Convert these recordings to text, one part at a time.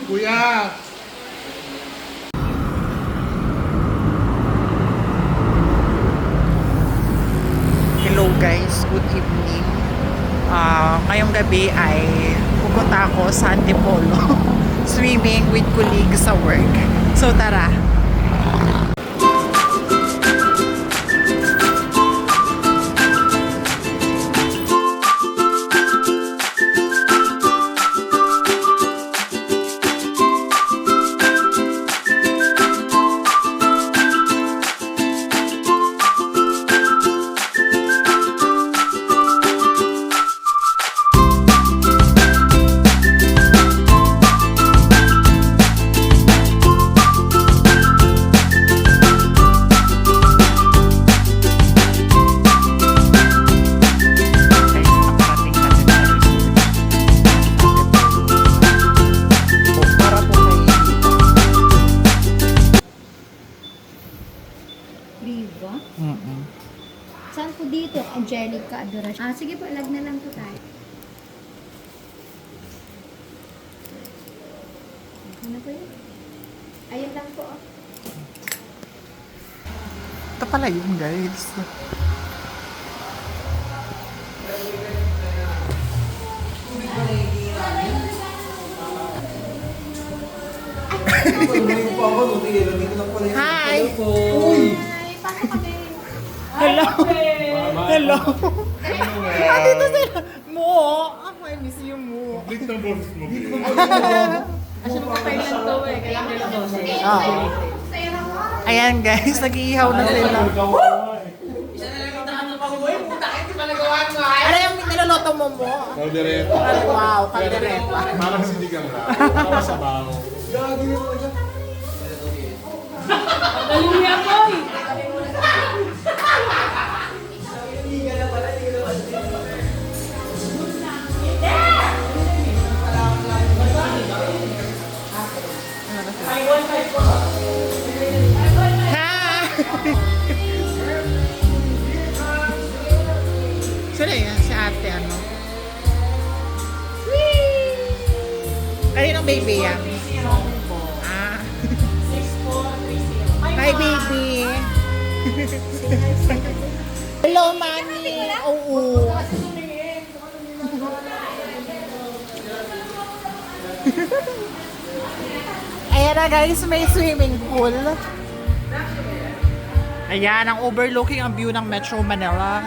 Kuya! Hello guys, good evening. Ngayong gabi ay pupunta ako sa Antipolo swimming with colleagues sa work. So tara! Viva? Saan po dito? Angelica Adoration. Sige po, lag na lang po tayo. Ano po yun? Ayun lang po. Ito pala yun guys. Hi! Ay, pasok kami. Hello! Hello! Dito sila! Mo! Ako I miss you mo. Complete ng boses mo. Oo. Ayan guys, nag-iihaw na sila. Ano yung niloloto mo mo? Kaldereta. Wow, kaldereta. Parang sinigang lang. Parang sabaw. Hallelujah, boy! Sino yan? Si ate ano? Whee! Kaninong baby yan? Ah. Hi baby! Hello mami! Oo! Ayan na guys, may swimming pool. Ayan, ang overlooking ang view ng Metro Manila.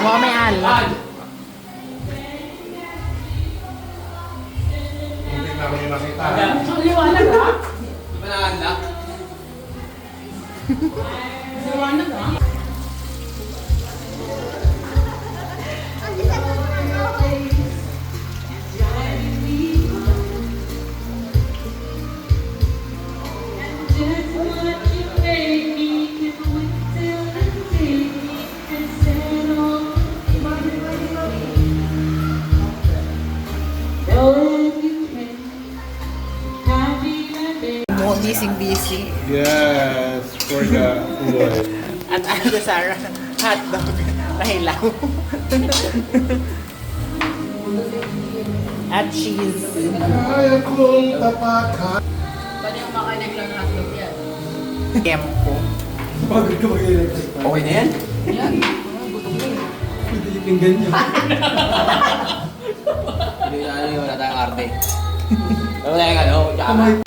Wow, may alam. Hindi na kami nakita. Ang liwanag ha? Di ba na-unlock? Liwanag ha? Mo, busy. Yes, for the boy. At ano Sarah, hotdog, nahilaw. At cheese. Kaya kong tapakan. Pwede yung makainag lang ng hotdog yan. Tempo. Pagod ka mag-ilag. Okay na yan? Hindi ipinggan niyo. Hindi na ano yun, wala tayong arte. Wala tayong ano, tsaka.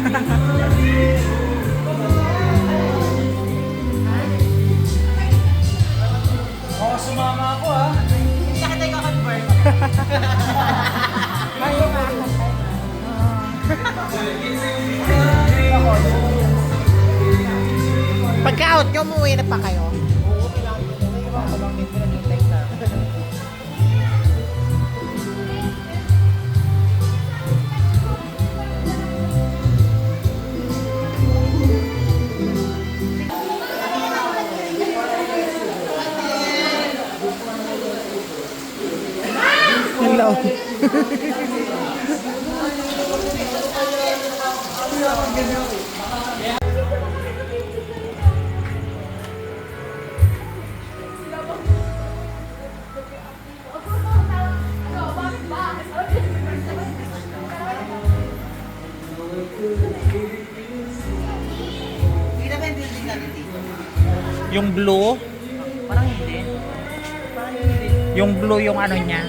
Oo, sumama ako ah. Hindi na kita i-convert. Ayaw ka. Pagka-out nyo, umuwi na pa kayo. Hello. Yung blue? Parang hindi. Yung blue yung ano niya.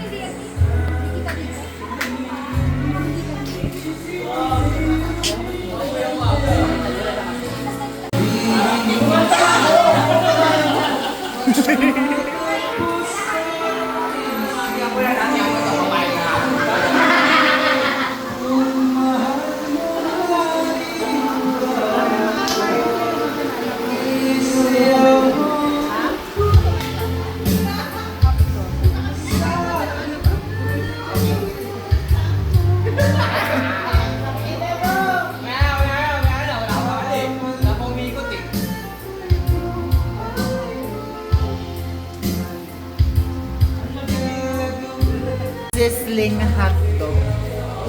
Sizzling hotdog.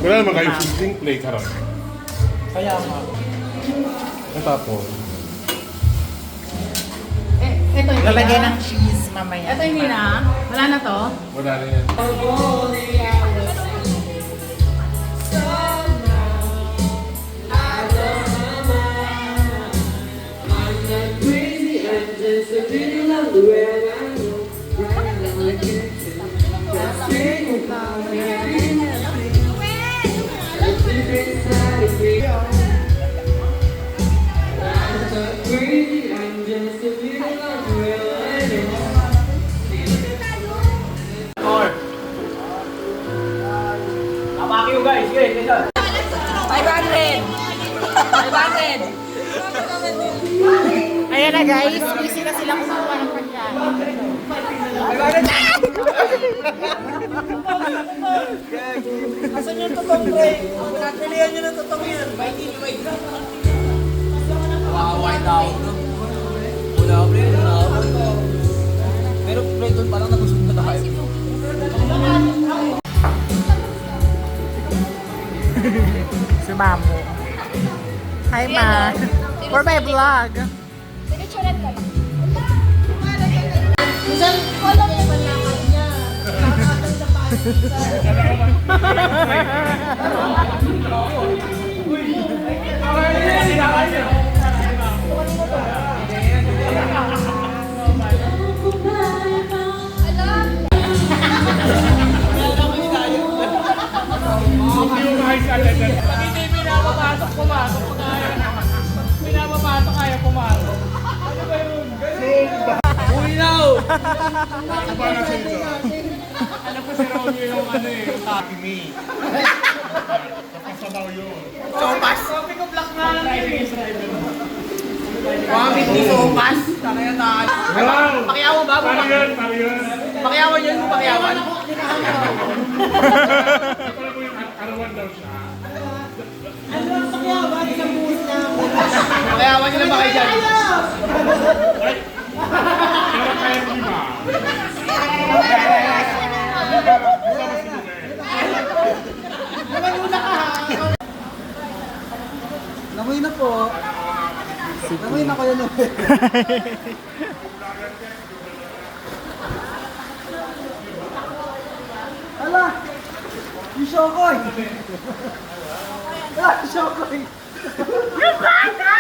Wala naman kayo sizzling plate, harap. Kaya nga. Tapos, Ito hindi Lalagyan na. ng cheese mamaya. Ito hindi na. Wala na to. wala na yan. Kapaki you guys, guys, guys. 500! 500! Ayan na guys, busy na sila kumuha ng pagkain. Asan yung totoong pre? Pilihan nyo ng totoong yan. White out. Wala pre, wala ako. Pero pre, doon parang nagusog na tayo. Si Mamo. Hi Ma. For my vlog. Pinicturean ka lang. Minsan, wala mo yung lakad niya. Lakad sa paan. Alam ko si Romeo yung ano eh, yung Happy Me. Kapasabaw yun. Sopas. Sabi ko black na lang eh. Wamit ni Sopas. Kaya tayo. Wow! Pakiyawan ba? Paano yun? Paano yun? Pakiyawan yun, pakiyawan. Ito lang po yung arawan daw siya. Pakiyawan nyo na ba kayo dyan? Pero kaya mo di ba? Namoy na po. Namoy na kayo namoy. Hala! Yung Shokoy! Ah, Shokoy! Yung bata!